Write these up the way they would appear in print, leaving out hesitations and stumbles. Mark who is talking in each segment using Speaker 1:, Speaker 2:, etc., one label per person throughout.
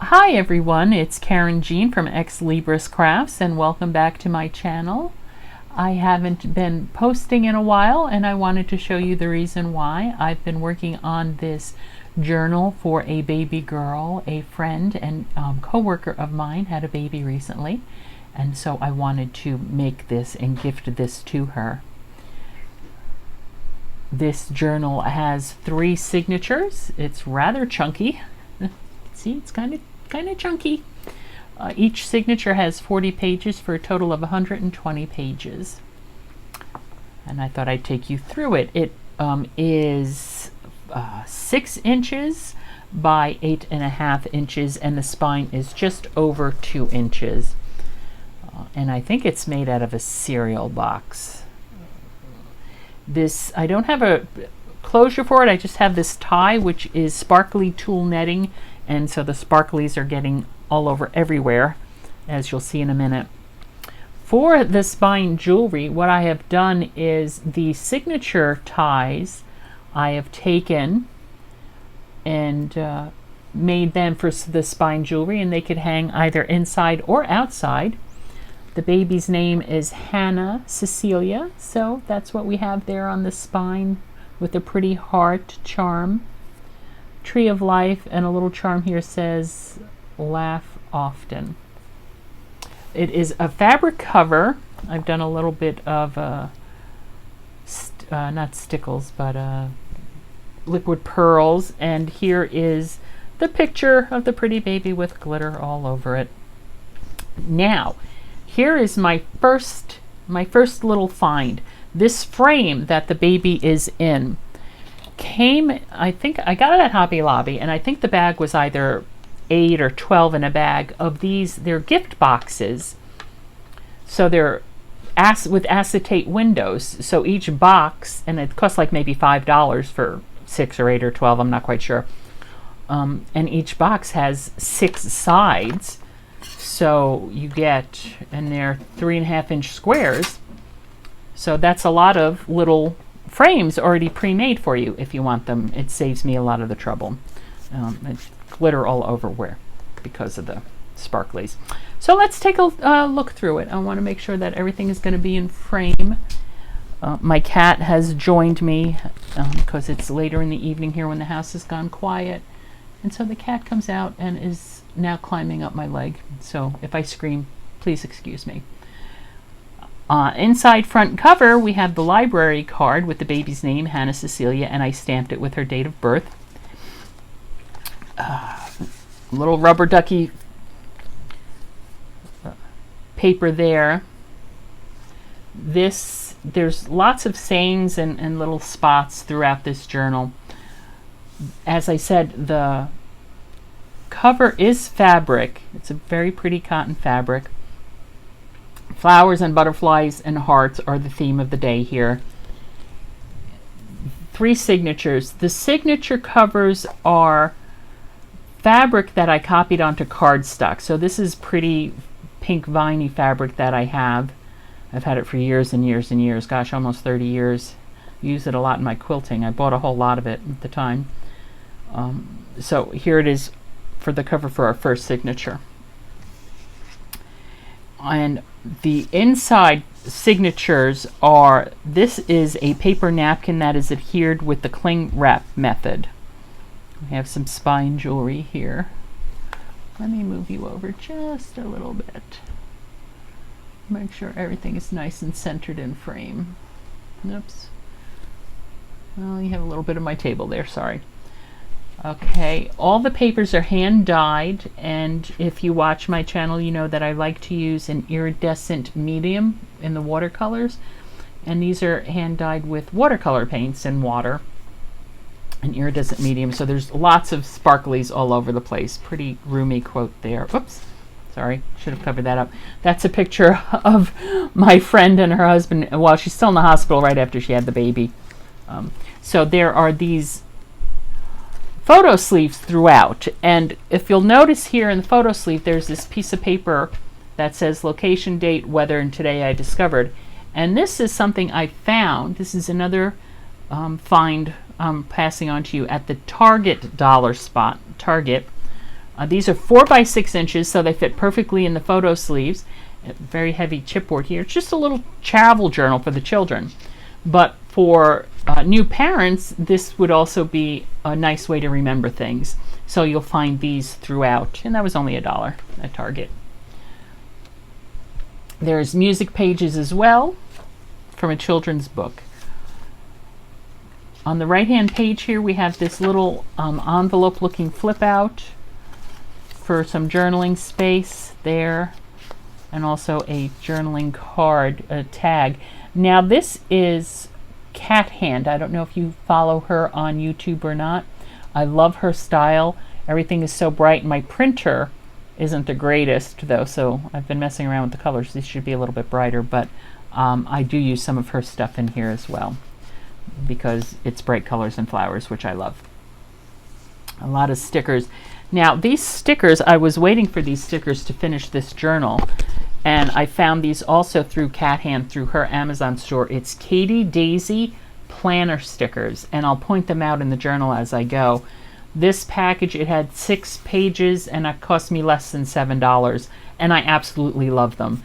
Speaker 1: Hi everyone, it's Karen Jean from Ex Libris Crafts and welcome back to my channel. I haven't been posting in a while and I wanted to show you the reason why. I've been working on this journal for a baby girl. A friend and co-worker of mine had a baby recently, and so I wanted to make this and gift this to her. This journal has 3 signatures. It's rather chunky. See, it's kind of chunky. Each signature has 40 pages for a total of 120 pages. And I thought I'd take you through it. It is 6 inches by 8.5 inches, and the spine is just over 2 inches. And I think it's made out of a cereal box. I don't have a closure for it. I just have this tie, which is sparkly tulle netting, and so the sparklies are getting all over everywhere, as you'll see in a minute. For the spine jewelry, what I have done is the signature ties I have taken and made them for the spine jewelry, and they could hang either inside or outside. The baby's name is Hannah Cecilia, so that's what we have there on the spine, with a pretty heart charm, tree of life, and a little charm here says laugh often. It is a fabric cover. I've done a little bit of not stickles, but liquid pearls, and here is the picture of the pretty baby with glitter all over it. Now, here is my first little find. This frame that the baby is in came, I think I got it at Hobby Lobby, and I think the bag was either 8 or 12 in a bag of these. They're gift boxes, so they're with acetate windows. So each box, and it costs like maybe $5 for 6 or 8 or 12, I'm not quite sure. And each box has 6 sides. So you get, and they're 3.5-inch squares. So that's a lot of little frames already pre-made for you if you want them. It saves me a lot of the trouble. It's glitter all over because of the sparklies. So let's take a look through it. I want to make sure that everything is going to be in frame. My cat has joined me because it's later in the evening here when the house has gone quiet. And so the cat comes out and is now climbing up my leg. So if I scream, please excuse me. Inside front cover, we have the library card with the baby's name, Hannah Cecilia, and I stamped it with her date of birth. Little rubber ducky paper there. There's lots of sayings and little spots throughout this journal. As I said, the cover is fabric. It's a very pretty cotton fabric. Flowers and butterflies and hearts are the theme of the day here. 3 signatures. The signature covers are fabric that I copied onto cardstock. So this is pretty pink viney fabric that I have. I've had it for years and years and years. Gosh, almost 30 years. I use it a lot in my quilting. I bought a whole lot of it at the time. So here it is for the cover for our first signature. And the inside signatures are, this is a paper napkin that is adhered with the cling wrap method. We have some spine jewelry here. Let me move you over just a little bit. Make sure everything is nice and centered in frame. Oops. Well, you have a little bit of my table there, sorry. Okay, all the papers are hand dyed, and if you watch my channel, you know that I like to use an iridescent medium in the watercolors, and these are hand dyed with watercolor paints and water, an iridescent medium. So there's lots of sparklies all over the place. Pretty roomy quote there. Oops, sorry, should have covered that up. That's a picture of my friend and her husband while she's still in the hospital right after she had the baby. So there are these photo sleeves throughout, and if you'll notice here in the photo sleeve, there's this piece of paper that says location, date, weather, and today I discovered. And this is something I found. This is another find I'm passing on to you at the Target dollar spot. Target. These are 4 by 6 inches, so they fit perfectly in the photo sleeves. Very heavy chipboard here. It's just a little travel journal for the children. But for new parents, this would also be a nice way to remember things. So you'll find these throughout. And that was only $1 at Target. There's music pages as well from a children's book. On the right-hand page here, we have this little envelope-looking flip-out for some journaling space there, and also a journaling card, a tag. Now this is Cat Hand. I don't know if you follow her on YouTube or not. I love her style. Everything is so bright. My printer isn't the greatest though, so I've been messing around with the colors. These should be a little bit brighter, but I do use some of her stuff in here as well because it's bright colors and flowers, which I love. A lot of stickers. Now these stickers, I was waiting for these stickers to finish this journal, and I found these also through Cat Hand, through her Amazon store. It's Katie Daisy planner stickers, and I'll point them out in the journal as I go. This package, it had 6 pages and it cost me less than $7, and I absolutely love them.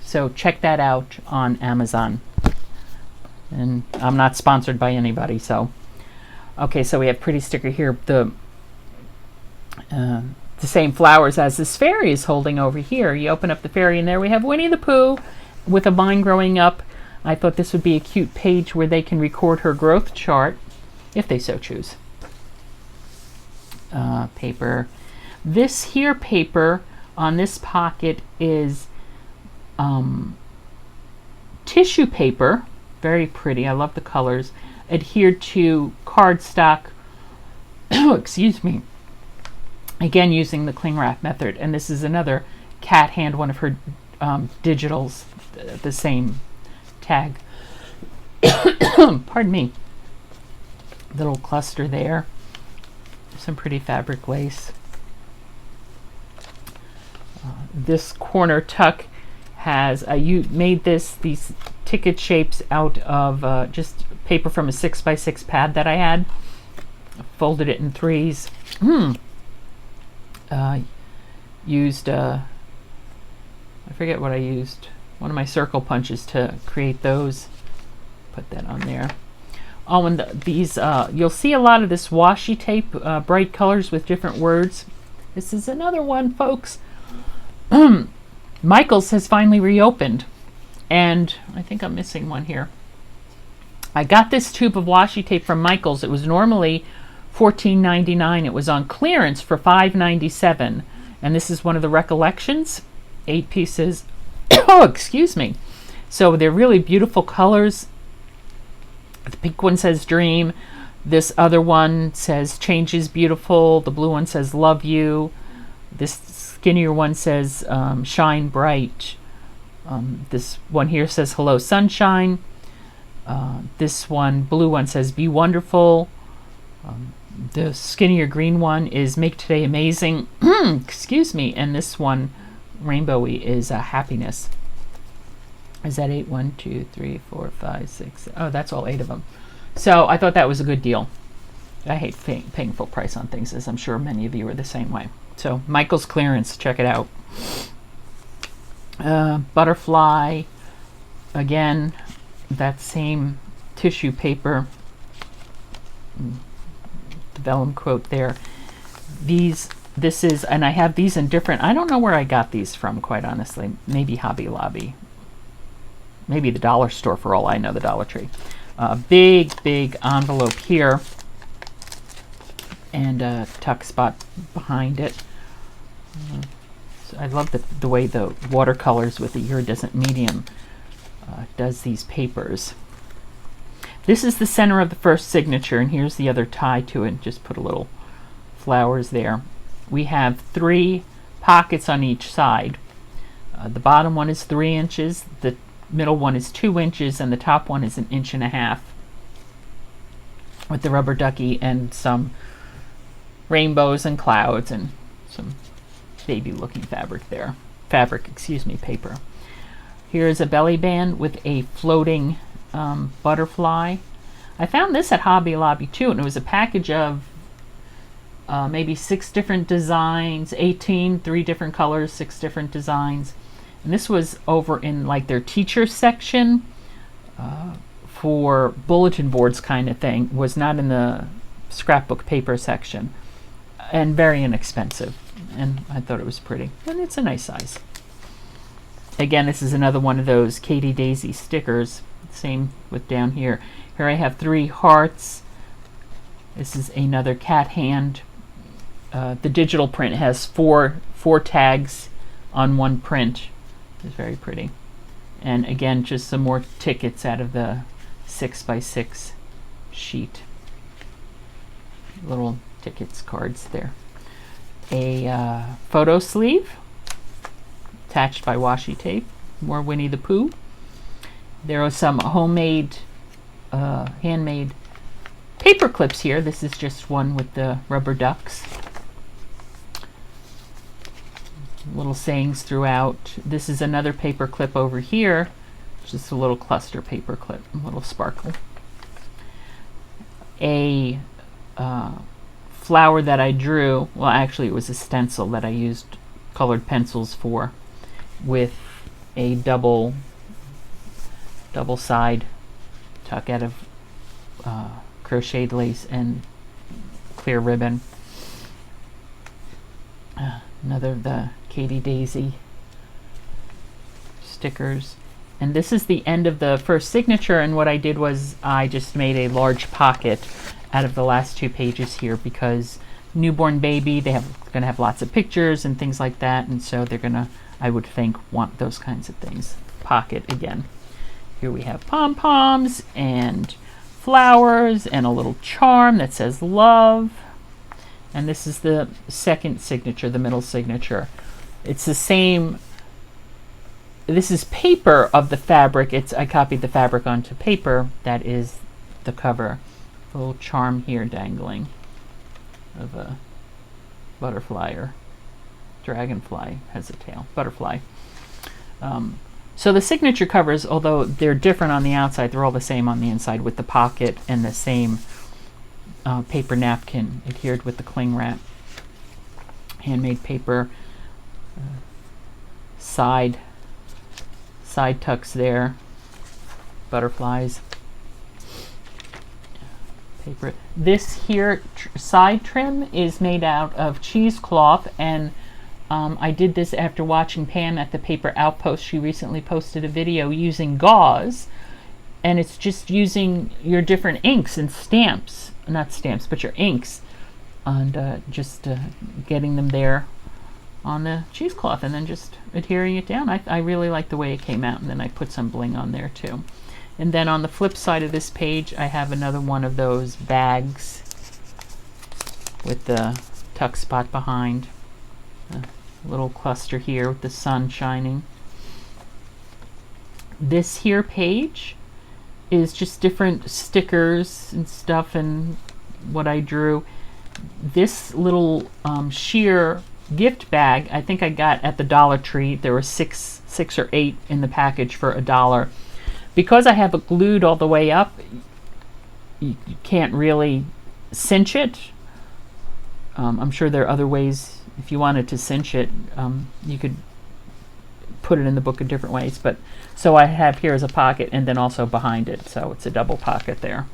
Speaker 1: So check that out on Amazon. And I'm not sponsored by anybody, so. Okay, so we have pretty sticker here. The same flowers as this fairy is holding over here. You open up the fairy, and there we have Winnie the Pooh with a vine growing up. I thought this would be a cute page where they can record her growth chart, if they so choose. Paper. This here paper on this pocket is tissue paper. Very pretty. I love the colors. Adhered to cardstock. Excuse me. Again, using the cling wrap method. And this is another Cat Hand, one of her digitals, the same tag. Pardon me. Little cluster there. Some pretty fabric lace. This corner tuck has, you made these ticket shapes out of just paper from a 6x6 pad that I had. Folded it in 3s. Used, I forget what I used. One of my circle punches to create those. Put that on there. Oh, and these, you'll see a lot of this washi tape, bright colors with different words. This is another one, folks. Michael's has finally reopened, and I think I'm missing one here. I got this tube of washi tape from Michael's. It was normally $14.99. It was on clearance for $5.97, and this is one of the recollections. 8 pieces. Oh, excuse me. So they're really beautiful colors. The pink one says dream. This other one says change is beautiful. The blue one says love you. This skinnier one says shine bright. This one here says hello sunshine. This one, blue one, says be wonderful. The skinnier green one is make today amazing. Excuse me. And this one, rainbowy, is happiness. Is that 8? 1, 2, 3, 4, 5, 6. Oh, that's all 8 of them. So I thought that was a good deal. I hate paying full price on things, as I'm sure many of you are the same way. So Michael's clearance, check it out. Butterfly, again, that same tissue paper. The vellum quote there. This is, and I have these in different, I don't know where I got these from, quite honestly. Maybe Hobby Lobby. Maybe the dollar store, for all I know, the Dollar Tree. Big envelope here, and a tuck spot behind it. So I love the way the watercolors with the iridescent medium does these papers. This is the center of the first signature, and here's the other tie to it. Just put a little flowers there. We have 3 pockets on each side. The bottom one is 3 inches. The middle one is 2 inches, and the top one is 1.5 inches, with the rubber ducky and some rainbows and clouds and some baby looking fabric there. Paper. Here's a belly band with a floating butterfly. I found this at Hobby Lobby too, and it was a package of maybe 6 different designs, 18, 3 different colors, 6 different designs. And this was over in like their teacher section for bulletin boards kind of thing. Was not in the scrapbook paper section. And very inexpensive. And I thought it was pretty. And it's a nice size. Again, this is another one of those Katie Daisy stickers. Same with down here. Here I have 3 hearts. This is another cat hand. The digital print has four tags on one print. It's very pretty. And again, just some more tickets out of the 6x6 sheet. Little tickets, cards there. A photo sleeve attached by washi tape. More Winnie the Pooh. There are some homemade, handmade paper clips here. This is just one with the rubber ducks. Little sayings throughout. This is another paper clip over here. Just a little cluster paper clip, a little sparkle. A flower that I drew, well actually it was a stencil that I used colored pencils for, with a double side tuck out of crocheted lace and clear ribbon. Another of the Katie Daisy stickers. And this is the end of the first signature, and what I did was I just made a large pocket out of the last 2 pages here, because newborn baby, gonna have lots of pictures and things like that, and so they're gonna, I would think, want those kinds of things. Pocket again. Here we have pom-poms and flowers and a little charm that says love. And this is the second signature, the middle signature. It's the same. This is paper of the fabric. I copied the fabric onto paper. That is the cover. A little charm here dangling of a butterfly or dragonfly, has a tail. Butterfly. So the signature covers, although they're different on the outside, they're all the same on the inside, with the pocket and the same paper napkin adhered with the cling wrap. Handmade paper. Side tucks there. Butterflies. Paper. This here side trim is made out of cheesecloth, and I did this after watching Pam at the Paper Outpost. She recently posted a video using gauze, and it's just using your different inks and stamps, not stamps, but your inks, and just getting them there on the cheesecloth and then just adhering it down. I really like the way it came out, and then I put some bling on there too. And then on the flip side of this page, I have another one of those bags with the tuck spot behind. A little cluster here with the sun shining. This here page is just different stickers and stuff and what I drew. This little sheer gift bag, I think I got at the Dollar Tree. There were six or 8 in the package for $1. Because I have it glued all the way up, you can't really cinch it. I'm sure there are other ways. If you wanted to cinch it, you could put it in the book in different ways. But so I have here as a pocket, and then also behind it, so it's a double pocket there.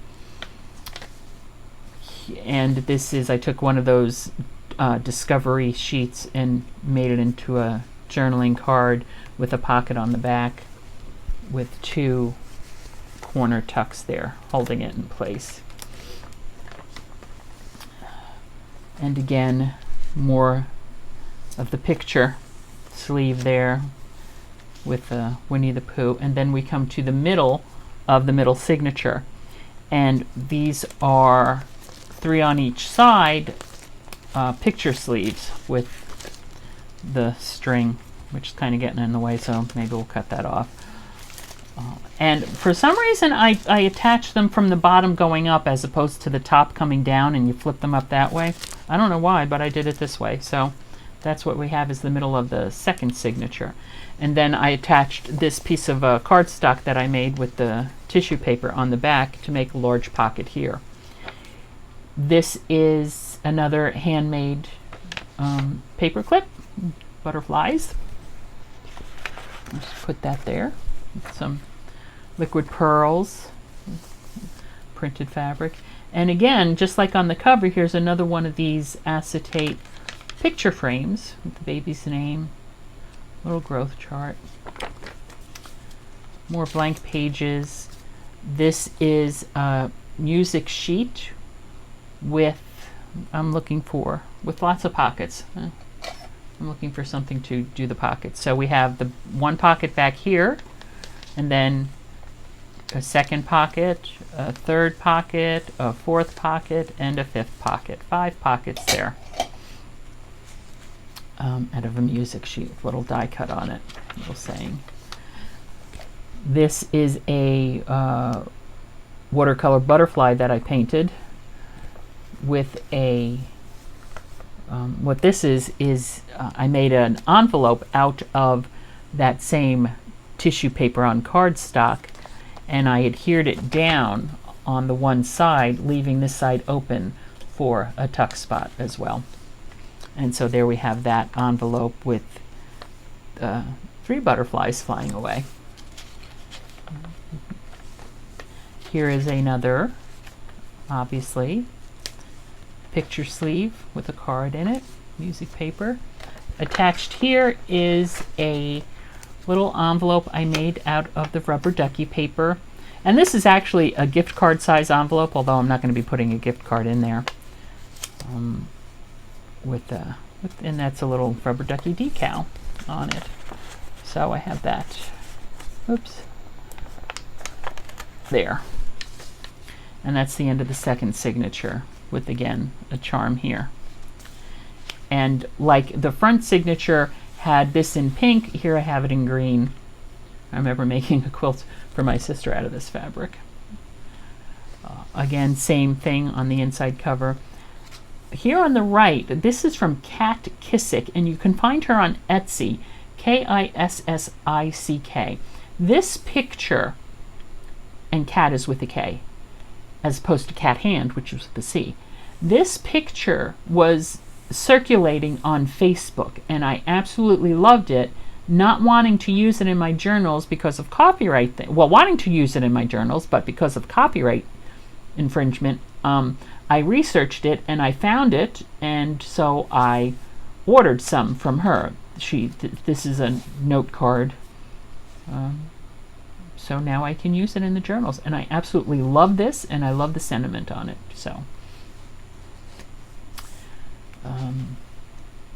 Speaker 1: And this is, I took one of those Discovery sheets and made it into a journaling card with a pocket on the back, with 2 corner tucks there holding it in place. And again, more of the picture sleeve there with Winnie the Pooh. And then we come to the middle of the middle signature, and these are 3 on each side, picture sleeves with the string, which is kind of getting in the way, so maybe we'll cut that off. And for some reason I attach them from the bottom going up as opposed to the top coming down, and you flip them up that way. I don't know why, but I did it this way. So that's what we have is the middle of the second signature. And then I attached this piece of cardstock that I made with the tissue paper on the back to make a large pocket here. This is another handmade paper clip, butterflies. Just put that there. Some liquid pearls, printed fabric. And again, just like on the cover, here's another one of these acetate picture frames with the baby's name, little growth chart, more blank pages. This is a music sheet with, with lots of pockets. I'm looking for something to do the pockets. So we have the one pocket back here, and then a second pocket, a third pocket, a fourth pocket, and a fifth pocket. 5 pockets there. Out of a music sheet with a little die cut on it, little saying. This is a watercolor butterfly that I painted with a what this is I made an envelope out of that same tissue paper on cardstock, and I adhered it down on the one side, leaving this side open for a tuck spot as well. And so there we have that envelope with 3 butterflies flying away. Here is another, obviously, picture sleeve with a card in it, music paper. Attached here is a little envelope I made out of the rubber ducky paper. And this is actually a gift card size envelope, although I'm not going to be putting a gift card in there. And that's a little rubber ducky decal on it. So I have that. Oops. There. And that's the end of the second signature with, again, a charm here. And like the front signature had this in pink, here I have it in green. I remember making a quilt for my sister out of this fabric. Again, same thing on the inside cover. Here on the right, this is from Kat Kissick, and you can find her on Etsy, Kissick. This picture, and Cat is with a K, as opposed to Cat Hand, which was with a C. This picture was circulating on Facebook, and I absolutely loved it, not wanting to use it in my journals because of copyright, wanting to use it in my journals, but because of copyright infringement, I researched it and I found it, and so I ordered some from her. This is a note card, so now I can use it in the journals, and I absolutely love this, and I love the sentiment on it. So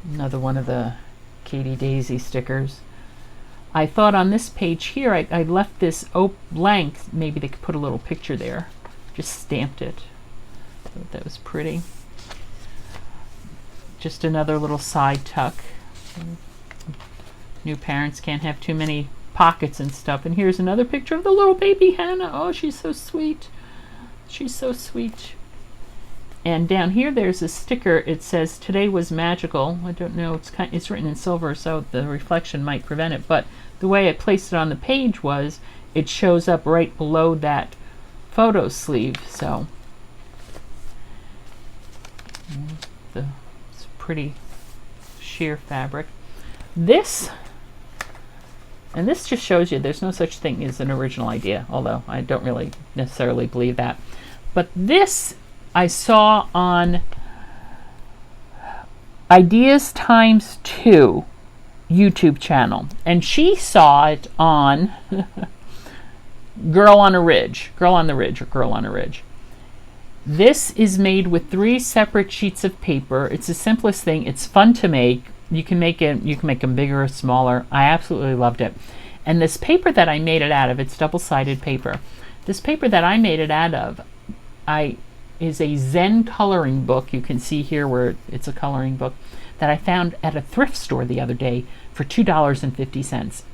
Speaker 1: another one of the Katie Daisy stickers. I thought on this page here, I left this blank. Maybe they could put a little picture there. Just stamped it. Thought that was pretty. Just another little side tuck. New parents can't have too many pockets and stuff. And here's another picture of the little baby Hannah. Oh, she's so sweet. She's so sweet. And down here there's a sticker. It says, "Today was magical." I don't know, it's written in silver, so the reflection might prevent it, but the way I placed it on the page was it shows up right below that photo sleeve. So it's pretty sheer fabric. This just shows you there's no such thing as an original idea, although I don't really necessarily believe that. But this I saw on Ideas Times 2 YouTube channel, and she saw it on Girl on the Ridge. This is made with 3 separate sheets of paper. It's the simplest thing. It's fun to make. You can make them bigger or smaller. I absolutely loved it. And this paper that I made it out of, it's double-sided paper. This paper that I made it out of, is a Zen coloring book. You can see here where it's a coloring book that I found at a thrift store the other day for $2.50.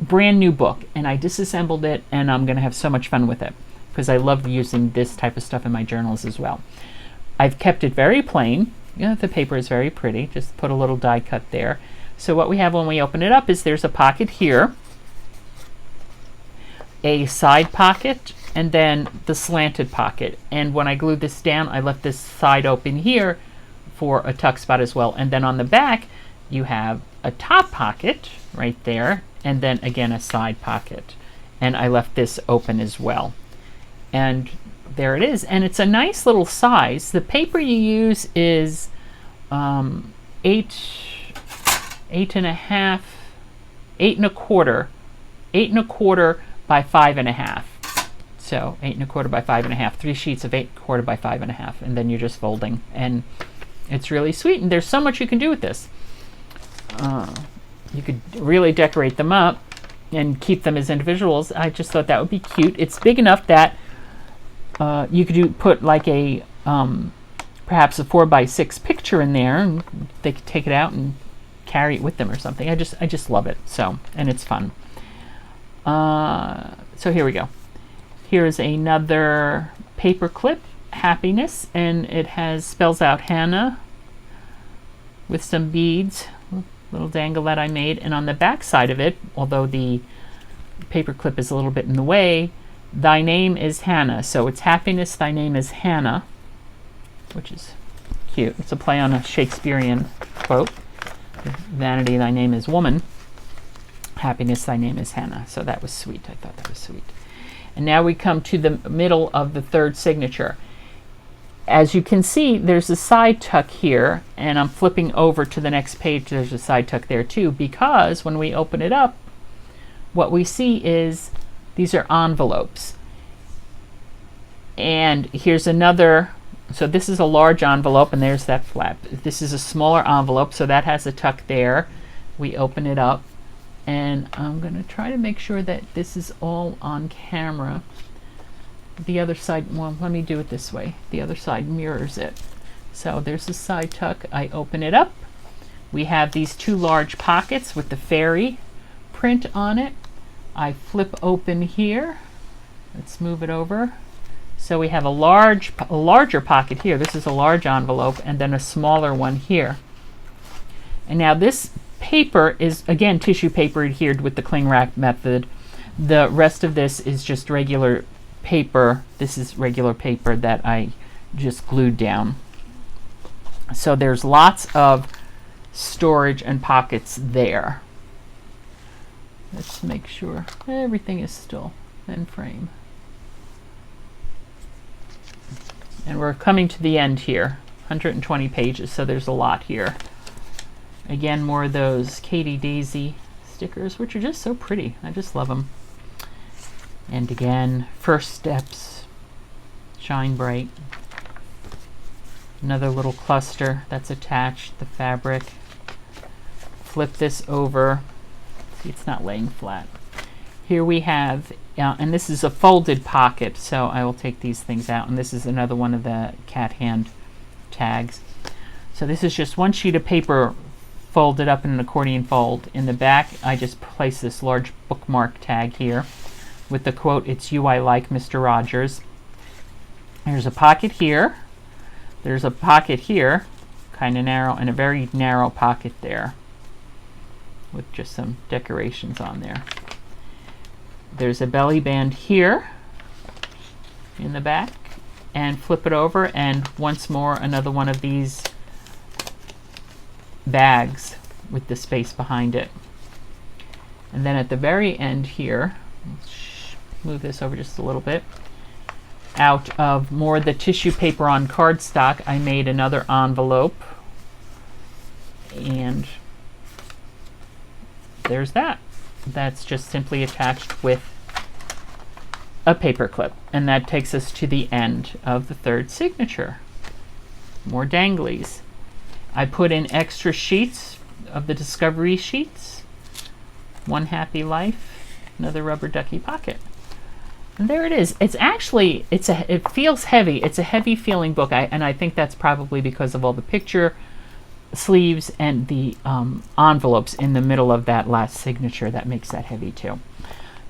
Speaker 1: Brand new book, and I disassembled it, and I'm going to have so much fun with it because I love using this type of stuff in my journals as well. I've kept it very plain. You know, the paper is very pretty. Just put a little die cut there. So what we have when we open it up is there's a pocket here, a side pocket and then the slanted pocket. And when I glued this down, I left this side open here for a tuck spot as well. And then on the back, you have a top pocket right there, and then again a side pocket. And I left this open as well. And there it is. And it's a nice little size. The paper you use is 8.25 by 5.5. So 8.25 by 5.5, 3 sheets of 8.25 by 5.5, and then you're just folding. And it's really sweet, and there's so much you can do with this. You could really decorate them up and keep them as individuals. I just thought that would be cute. It's big enough that you could put like a perhaps a 4x6 picture in there, and they could take it out and carry it with them or something. I just love it. So, and it's fun. So here we go. Here's another paper clip, Happiness, and it spells out Hannah with some beads, little dangle that I made. And on the back side of it, although the paper clip is a little bit in the way, thy name is Hannah. So it's Happiness, thy name is Hannah, which is cute. It's a play on a Shakespearean quote. Vanity, thy name is woman. Happiness, thy name is Hannah. So that was sweet. I thought that was sweet. And now we come to the middle of the third signature. As you can see, there's a side tuck here, and I'm flipping over to the next page. There's a side tuck there too, because when we open it up, what we see is these are envelopes. And here's another. So this is a large envelope, and there's that flap. This is a smaller envelope, so that has a tuck there. We open it up, and I'm going to try to make sure that this is all on camera. The other side, well, let me do it this way. The other side mirrors it. So there's the side tuck. I open it up. We have these two large pockets with the fairy print on it. I flip open here. Let's move it over. So we have a larger pocket here. This is a large envelope, and then a smaller one here. And now this paper is, again, tissue paper adhered with the cling wrap method. The rest of this is just regular paper. This is regular paper that I just glued down. So there's lots of storage and pockets there. Let's make sure everything is still in frame. And we're coming to the end here. 120 pages, so there's a lot here. Again, more of those Katie Daisy stickers, which are just so pretty. I just love them. And again, First Steps, Shine Bright. Another little cluster that's attached, the fabric. Flip this over. See, it's not laying flat. Here we have, and this is a folded pocket, so I will take these things out. And this is another one of the cat hand tags. So this is just one sheet of paper folded up in an accordion fold. In the back, I just place this large bookmark tag here with the quote, "It's you I like, Mr. Rogers." There's a pocket here. There's a pocket here, kind of narrow, and a very narrow pocket there with just some decorations on there. There's a belly band here in the back, and flip it over, and once more another one of these bags with the space behind it. And then at the very end here, let's move this over just a little bit, out of more of the tissue paper on cardstock, I made another envelope, and there's that. That's just simply attached with a paper clip, and that takes us to the end of the third signature. More danglies. I put in extra sheets of the Discovery sheets. One Happy Life, another rubber ducky pocket. And there it is. It's actually, it feels heavy. It's a heavy feeling book, and I think that's probably because of all the picture sleeves and the envelopes in the middle of that last signature. That makes that heavy too.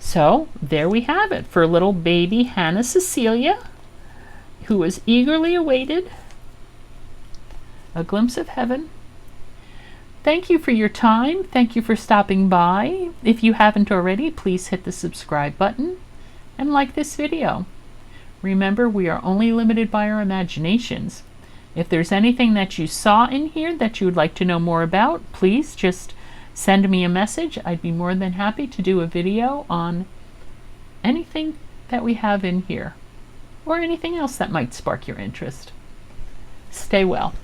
Speaker 1: So there we have it for little baby Hannah Cecilia, who was eagerly awaited. A glimpse of heaven. Thank you for your time. Thank you for stopping by. If you haven't already, please hit the subscribe button and like this video. Remember, we are only limited by our imaginations. If there's anything that you saw in here that you would like to know more about, please just send me a message. I'd be more than happy to do a video on anything that we have in here, or anything else that might spark your interest. Stay well.